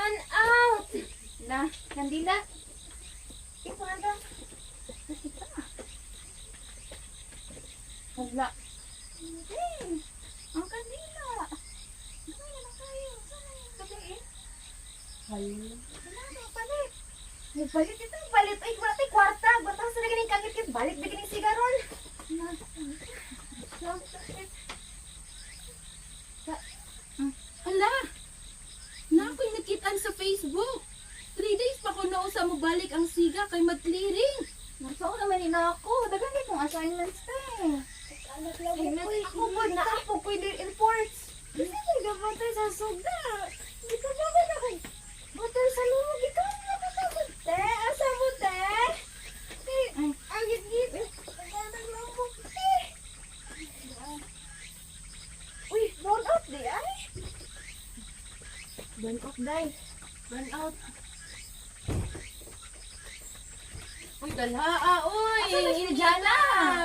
run out! Na, kandila. Ipanda. Nakita. Wala. Hindi. Ang kandila. Gawin na tayo. Sana yung gabi eh. Wala. Wala na, balik. Balik ito, balik. Ay, wala tayo kwarta. Batang sa nagaling kagit. Balik, bigining sigaron. Na. Hala! Na ako'y nakitaan sa Facebook. 3 days pa ko nausa mo balik ang siga kay mag-clearing. Nasa ko naman ina ako. Dagan kong assignments pa eh. Ako po na ako pwede reports. Kasi may gabatay sa suga. Hindi ko naman ako. Batay sa lumog. Ikaw na nakasabot te. Asa mo te? Ang git-git. Ang lumog te. Uy, burn out di ay. Burn out day. Burn out. Uy, dalha uy! Asa na si Jana?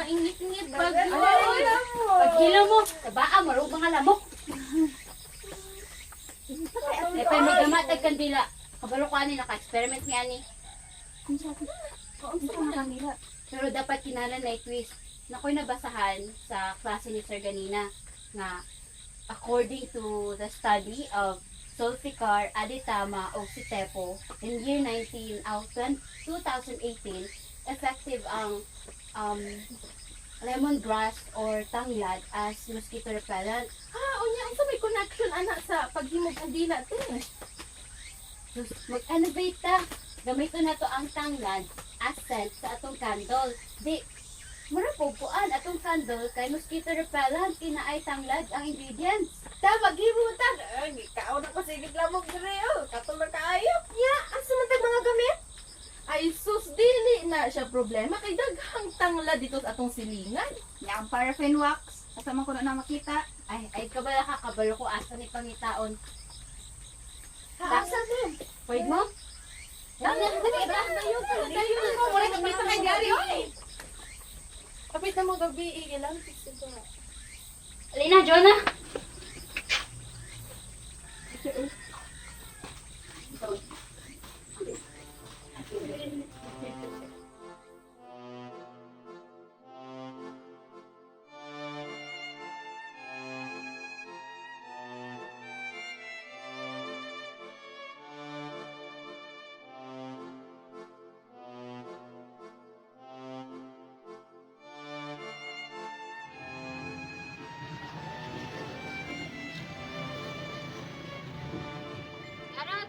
Ingit-ingit pag Ay, uy! alam mo. Pagkilo mo, tabaa, marupang nga lamok. Eh, pero may gamatag kandila. Kabalo ko ani, naka-experiment niya ni. Pero dapat kinalan na i-twist. Nakoy nabasahan sa klase ni Sir ganina nga according to the study of Zulfikar Aditama o Sitepo in year 2018, effective ang lemongrass or tanglad as mosquito repellent. Unya, ito may connection anak sa paghimog ang dila te. So, mag-innovate ta. Gamito na to ang tanglad as scent sa atong candle. Di, marapupuan atong candle kay mosquito repellent, kinaay tanglad ang ingredients. Tama, gibutan. Ay, ikaw na kasi lamog dire oh. Katulad kaayo. Ya, asa man tag mga gamit? Ay sus, dili na siya problema kay daghang tangla dito sa atong silingan. Yang paraffin wax. Asa man ko na makita. Ay kabala ka, kabalo ko asa ni pangitaon. Asa din? Pwede mo? Dayo mo wala na kita kay gari oy. Kapit na mo gabi, ilang fix ito. Alina, Jonah!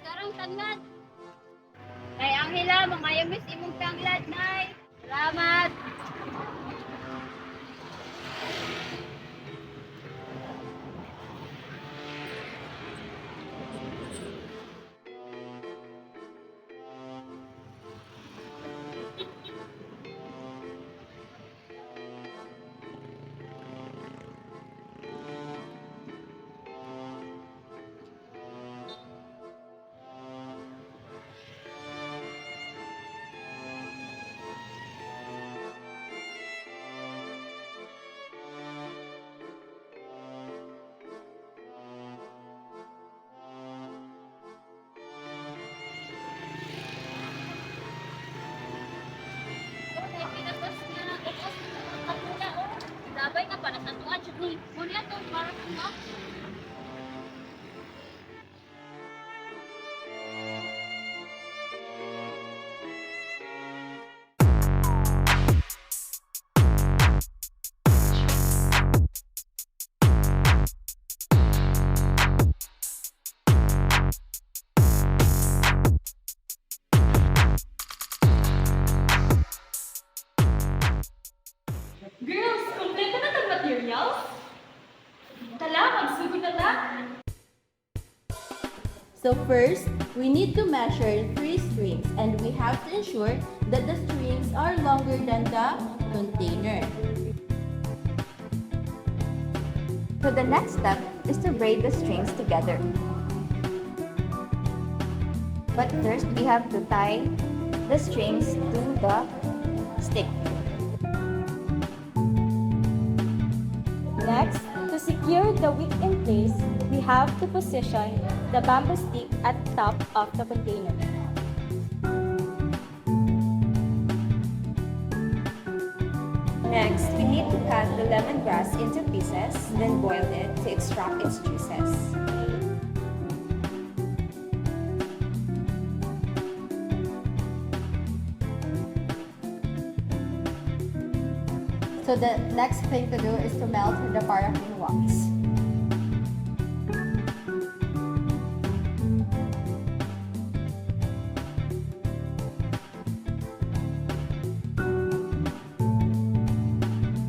Karang tanglad! Kay Angela, mamayamis imong tanglad, nay! Salamat! Dabay ka para sa tuwan, Chugni. Muna to, para sa mo. Girls, kompleto na tang materials? Tala, magsugod na ta. So first, we need to measure 3 strings and we have to ensure that the strings are longer than the container. So the next step is to braid the strings together. But first, we have to tie the strings to the stick. Next, to secure the wick in place, we have to position the bamboo stick at top of the container. Next, we need to cut the lemongrass into pieces, then boil it to extract its juices. So the next thing to do is to melt the paraffin wax.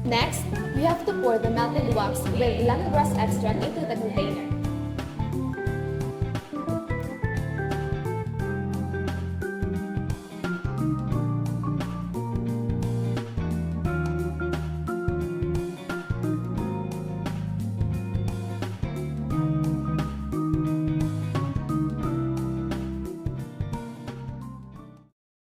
Next, we have to pour the melted wax with lemongrass extract into the container.